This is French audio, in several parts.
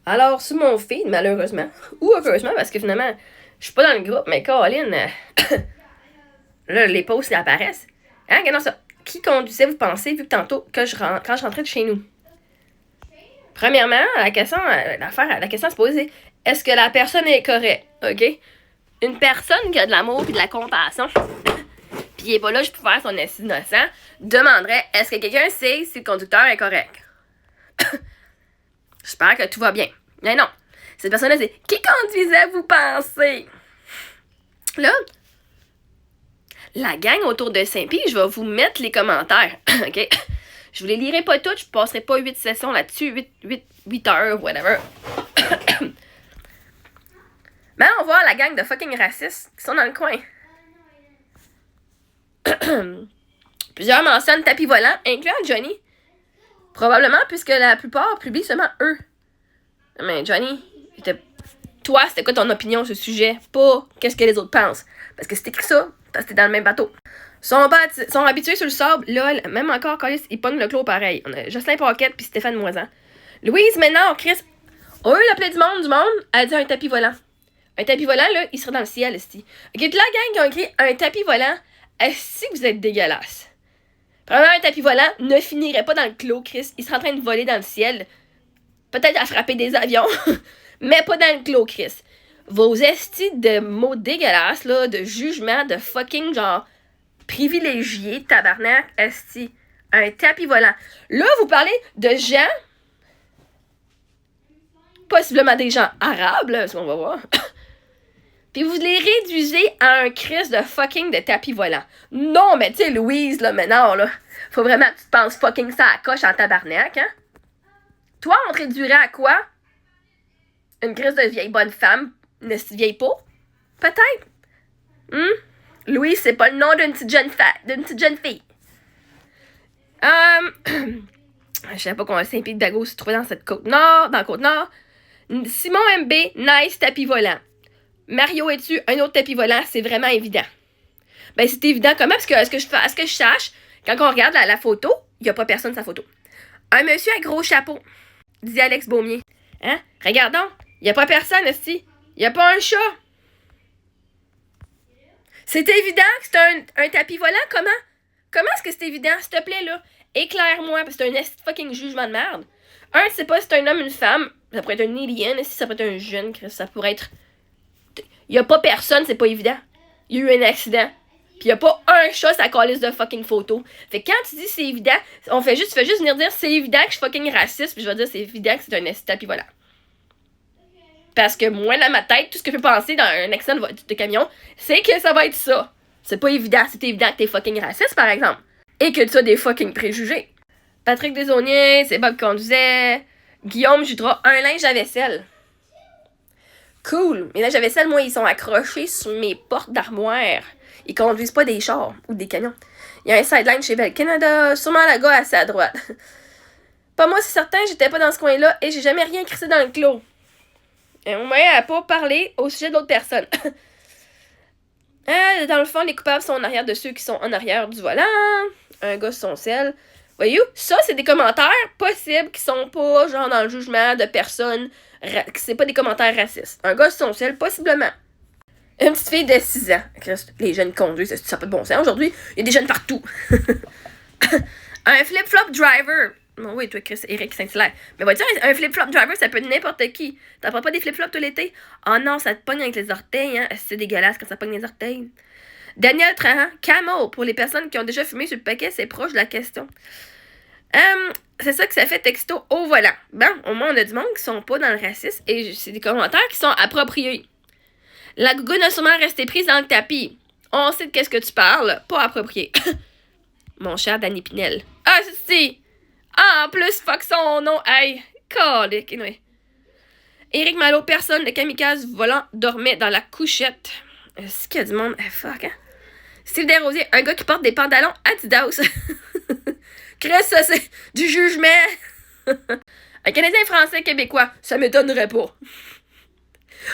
Alors, sur mon feed, malheureusement, ou heureusement, parce que finalement, je suis pas dans le groupe, mais Caroline, là, les posts apparaissent. Hein, regardons ça. Qui conduisait, vous pensez, vu que tantôt, quand je rentrais de chez nous? Premièrement, la question à se poser, est-ce que la personne est correcte? OK? Une personne qui a de l'amour et de la compassion, puis il est pas là juste pour faire son essai innocent, demanderait, est-ce que quelqu'un sait si le conducteur est correct? J'espère que tout va bien. Mais non. Cette personne-là, c'est qui conduisait, vous pensez? Là, la gang autour de Saint-Pie, je vais vous mettre les commentaires. OK? Je vous les lirai pas toutes, je passerai pas 8 sessions là-dessus, 8 heures, whatever. Mais on voit la gang de fucking racistes qui sont dans le coin. Plusieurs mentionnent tapis volant, incluant Johnny. Probablement, puisque la plupart publient seulement eux. Mais Johnny, toi, c'était quoi ton opinion sur ce sujet? Pas qu'est-ce que les autres pensent. Parce que c'est écrit ça, parce que t'es dans le même bateau. Sont habitués sur le sable, lol, même encore quand ils pognent le clos pareil. On a Jocelyn Paquette puis Stéphane Moisan. Louise Ménard, Chris, eux, l'appelait du monde, elle a dit un tapis volant. Un tapis volant, là, il serait dans le ciel, esti. Ok, de la gang qui ont écrit un tapis volant, est-ce que vous êtes dégueulasse? Premièrement, un tapis volant ne finirait pas dans le clos, Chris. Il serait en train de voler dans le ciel. Peut-être à frapper des avions, mais pas dans le clos, Chris. Vos estis de mots dégueulasses, là, de jugement, de fucking genre privilégié, tabarnak, esti. Un tapis volant. Là, vous parlez de gens, possiblement des gens arabes, là, ce qu'on va voir. Puis vous les réduisez à un Christ de fucking de tapis volant. Non, mais tu sais, Louise, là, maintenant, là, faut vraiment que tu te penses fucking ça à coche en tabarnak, hein? Toi, on te réduirait à quoi? Une Christ de vieille bonne femme? Une vieille peau? Peut-être. Louise, c'est pas le nom d'une petite jeune fille. Je savais pas qu'on Saint-Pierre-de-Dago se trouvait dans cette dans la Côte-Nord. Simon MB, nice tapis volant. Mario es-tu un autre tapis volant? C'est vraiment évident. Ben, c'est évident comment? Parce que, à ce que je sache, quand on regarde la photo, il n'y a pas personne sur sa photo. Un monsieur à gros chapeau, dit Alex Beaumier. Hein? Regardons, il n'y a pas personne, ici. Il n'y a pas un chat. C'est évident que c'est un tapis volant? Comment? Comment est-ce que c'est évident? S'il te plaît, là, éclaire-moi, parce que c'est un fucking jugement de merde. Un, tu sais pas si c'est un homme ou une femme. Ça pourrait être un alien, si ça pourrait être un jeune, ça pourrait être... Il y a pas personne, c'est pas évident. Il y a eu un accident. Puis y a pas un chat sur la calice de fucking photo. Fait que quand tu dis c'est évident, tu fais juste venir dire c'est évident que je suis fucking raciste, puis je vais dire c'est évident que c'est un accident, puis voilà. Parce que moi, dans ma tête, tout ce que je peux penser dans un accident de camion, c'est que ça va être ça. C'est pas évident, c'est évident que t'es fucking raciste, par exemple. Et que tu as des fucking préjugés. Patrick Desaulniers, c'est Bob qui conduisait. Guillaume Judra, un linge à vaisselle. Cool. Mes linges à vaisselle, moi, ils sont accrochés sur mes portes d'armoire. Ils conduisent pas des chars ou des camions. Il y a un sideline chez Bell Canada, sûrement le gars assez à droite. Pas moi, c'est certain, j'étais pas dans ce coin-là et j'ai jamais rien crissé dans le clos. Et on m'a pas parlé au sujet d'autres personnes. Dans le fond, les coupables sont en arrière de ceux qui sont en arrière du volant. Un gars sur son sel. Voyez-vous, ça, c'est des commentaires possibles qui sont pas, genre, dans le jugement de personnes. C'est pas des commentaires racistes. Un gars sur son sel, possiblement. Une petite fille de 6 ans. Les jeunes conduisent, ça n'a pas de bon sens. Aujourd'hui, il y a des jeunes partout. Un flip-flop driver. Bon, oui, toi, Chris, Eric Saint-Hilaire. Mais va dire, un flip-flop driver, ça peut être n'importe qui. T'apprends pas des flip-flops tout l'été? Oh non, ça te pogne avec les orteils, hein. C'est dégueulasse quand ça pogne les orteils. Daniel Trahan, Camel, pour les personnes qui ont déjà fumé sur le paquet, c'est proche de la question. C'est ça que ça fait texto au volant. Bon, au moins, on a du monde qui sont pas dans le racisme et c'est des commentaires qui sont appropriés. La gougoune a sûrement resté prise dans le tapis. On sait de qu'est-ce que tu parles, pas approprié. Mon cher Danny Pinel. Ah, c'est... Ah, en plus, fuck son nom. Hey, calique. Anyway. Éric Malo, personne, le kamikaze volant, dormait dans la couchette. Est-ce qu'il y a du monde? Fuck, hein? Steve Desrosiers, un gars qui porte des pantalons Adidas. Chris, ça, c'est du jugement. Un Canadien français québécois, ça m'étonnerait pas.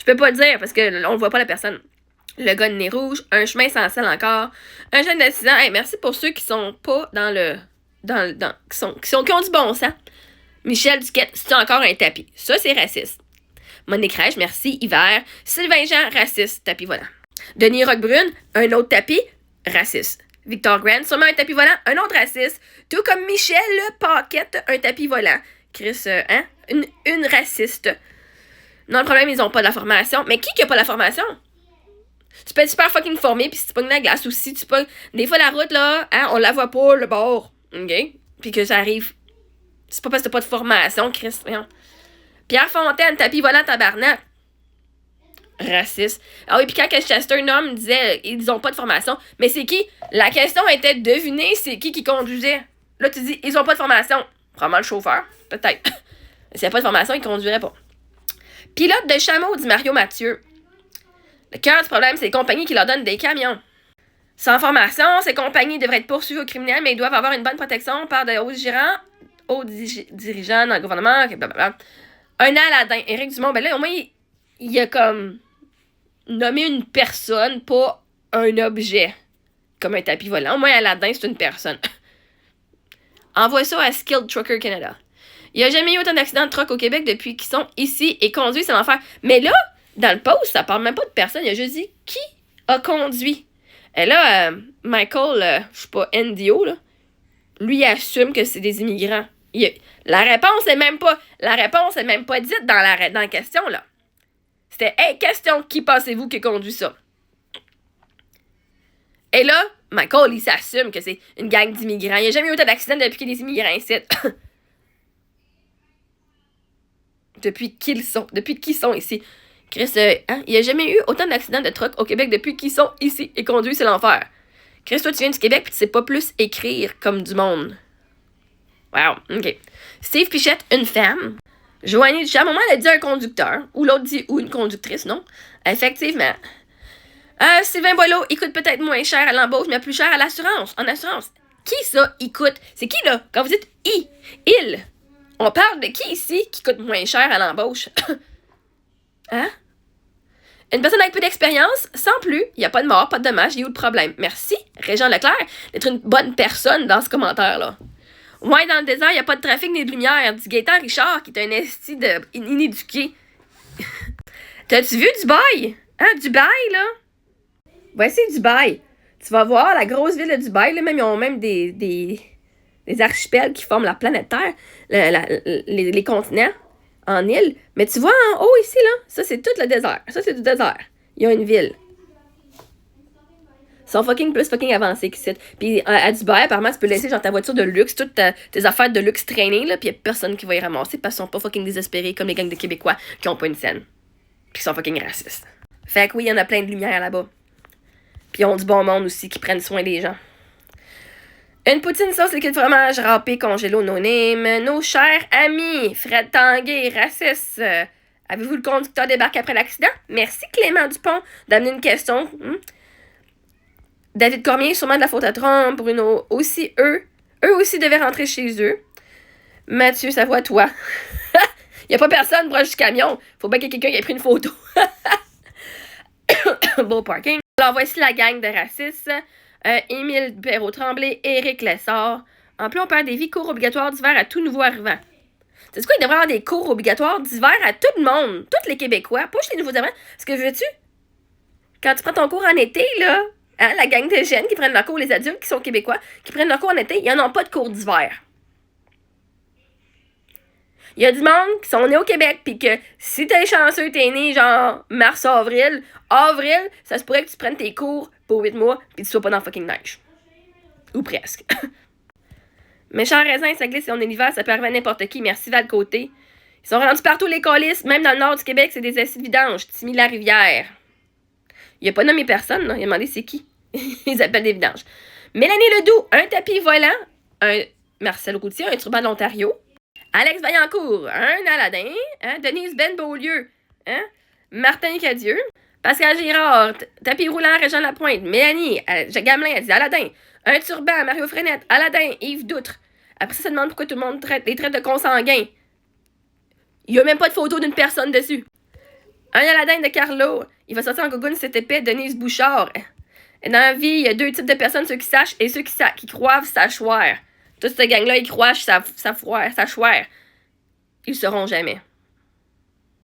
Je peux pas le dire parce que on le voit pas la personne. Le gars de nez rouge, un chemin sans sel encore, un jeune de 6 ans. Hey, merci pour ceux qui sont pas dans le... qui ont du bon sens. Michel Duquette, c'est encore un tapis. Ça, c'est raciste. Monique Rèche, merci, hiver. Sylvain Jean, raciste, tapis volant. Denis Roquebrune, un autre tapis, raciste. Victor Grant, sûrement un tapis volant, un autre raciste. Tout comme Michel Paquette, un tapis volant. Chris, une raciste. Non, le problème, ils ont pas de la formation. Mais qui a pas la formation? Tu peux être super fucking formé, puis si tu pognes la glace aussi, tu pognes... Des fois, la route, là, on la voit pas, le bord. OK? Puis que ça arrive. C'est pas parce que t'as pas de formation, Chris. Pierre Fontaine, tapis volant, tabarnak. Raciste. Ah oui, puis quand Chester Num disait ils ont pas de formation, mais c'est qui? La question était de deviner c'est qui conduisait. Là, tu dis ils ont pas de formation. Probablement le chauffeur, peut-être. S'il n'y a pas de formation, il conduirait pas. Pilote de chameau, dit Mario Mathieu. Le cœur du problème, c'est les compagnies qui leur donnent des camions. Sans formation, ces compagnies devraient être poursuivies aux criminels, mais ils doivent avoir une bonne protection par de hauts dirigeants dans le gouvernement, blablabla. Un Aladin. Éric Dumont, ben là, au moins, il a comme nommé une personne, pas un objet. Comme un tapis volant. Au moins, Aladin, c'est une personne. Envoie ça à Skilled Trucker Canada. Il n'y a jamais eu autant d'accidents de truck au Québec depuis qu'ils sont ici et conduits, c'est l'enfer. Mais là, dans le post, ça parle même pas de personne. Il a juste dit qui a conduit. Et là, Michael, je sais pas, NDO, là, lui, il assume que c'est des immigrants. La réponse est même pas dite dans la question, là. C'était, hey, question, qui pensez-vous qui conduit ça? Et là, Michael, il s'assume que c'est une gang d'immigrants. Il n'y a jamais eu autant d'accidents depuis qu'il y a des immigrants ici. Depuis qu'ils sont ici. Chris, il n'y a jamais eu autant d'accidents de truck au Québec depuis qu'ils sont ici et conduits, c'est l'enfer. Chris, toi, tu viens du Québec et tu sais pas plus écrire comme du monde. Wow, OK. Steve Pichette, une femme. Joanie Duchamp, à un moment, elle a dit un conducteur. Ou l'autre dit ou une conductrice, non? Effectivement. Sylvain Boileau, il coûte peut-être moins cher à l'embauche, mais plus cher à l'assurance. En assurance. Qui ça, il coûte? C'est qui, là? Quand vous dites il. On parle de qui ici qui coûte moins cher à l'embauche? Hein? Une personne avec peu d'expérience, sans plus. Il n'y a pas de mort, pas de dommage. Il y a eu le problème. Merci, Régent Leclerc, d'être une bonne personne dans ce commentaire-là. Ouais, dans le désert, il n'y a pas de trafic ni de lumière. Dit Gaëtan Richard, qui est un esti de inéduqué. T'as-tu vu Dubaï? Hein, Dubaï, là? Voici Dubaï. Tu vas voir la grosse ville de Dubaï, là, même, ils ont même des archipels qui forment la planète Terre, les continents en île. Mais tu vois en haut ici, là, ça c'est tout le désert. Ça c'est du désert. Il y a une ville. Ils sont plus fucking avancés qu'ici. Puis à Dubaï, apparemment, tu peux laisser genre ta voiture de luxe, toutes tes affaires de luxe traîner, là, puis il y a personne qui va y ramasser parce qu'ils sont pas fucking désespérés comme les gangs de Québécois qui ont pas une scène. Puis qui sont fucking racistes. Fait que oui, il y en a plein de lumière là-bas. Puis ils ont du bon monde aussi qui prennent soin des gens. Une poutine sauce liquide fromage râpé congélo no name. Nos chers amis, Fred Tanguay, raciste. Avez-vous le conducteur débarqué après l'accident? Merci Clément Dupont d'amener une question. David Cormier, sûrement de la faute à Trump. Bruno, aussi eux aussi devaient rentrer chez eux. Mathieu, ça voit toi. Il n'y a pas personne proche du camion. Faut bien qu'il y ait quelqu'un qui ait pris une photo. Beau parking. Alors voici la gang de racistes. Émile Perrault-Tremblay, Éric Lessard. En plus, on perd des vies cours obligatoires d'hiver à tout nouveau arrivant. C'est quoi, il devrait y avoir des cours obligatoires d'hiver à tout le monde, tous les Québécois, pas juste les nouveaux arrivants. Parce que veux-tu, quand tu prends ton cours en été, là, hein, la gang de jeunes qui prennent leur cours, les adultes qui sont Québécois, qui prennent leur cours en été, ils n'en ont pas de cours d'hiver. Il y a du monde qui sont nés au Québec, puis que si t'es chanceux, t'es né genre mars-avril, ça se pourrait que tu prennes tes cours pour 8 mois, puis tu sois pas dans fucking neige. Ou presque. Méchant raisin, ça glisse et on est l'hiver, ça peut arriver à n'importe qui. Merci Val-Côté. Ils sont rendus partout les colisses, même dans le nord du Québec, c'est des acides vidanges. Timmy-la-Rivière. Il a pas nommé personne, là. Il a demandé c'est qui. Ils appellent des vidanges. Mélanie Ledoux, un tapis volant. Un Marcel Routier, un turban de l'Ontario. Alex Vaillancourt, un Aladin. Hein? Denise Ben Beaulieu. Hein? Martin Cadieux. Pascal Girard, tapis roulant, Régent Lapointe. Mélanie, Gamelin, elle dit Aladin. Un turban, Mario Frenette. Aladin, Yves Doutre. Après ça demande pourquoi tout le monde les traite de consanguins. Il n'y a même pas de photo d'une personne dessus. Un Aladin de Carlo. Il va sortir en gogoune cet épais, Denise Bouchard. Et dans la vie, il y a deux types de personnes, ceux qui sachent et ceux qui croivent sachoir. Toute cette gang-là, ils croient sachoir. Ils le sauront jamais.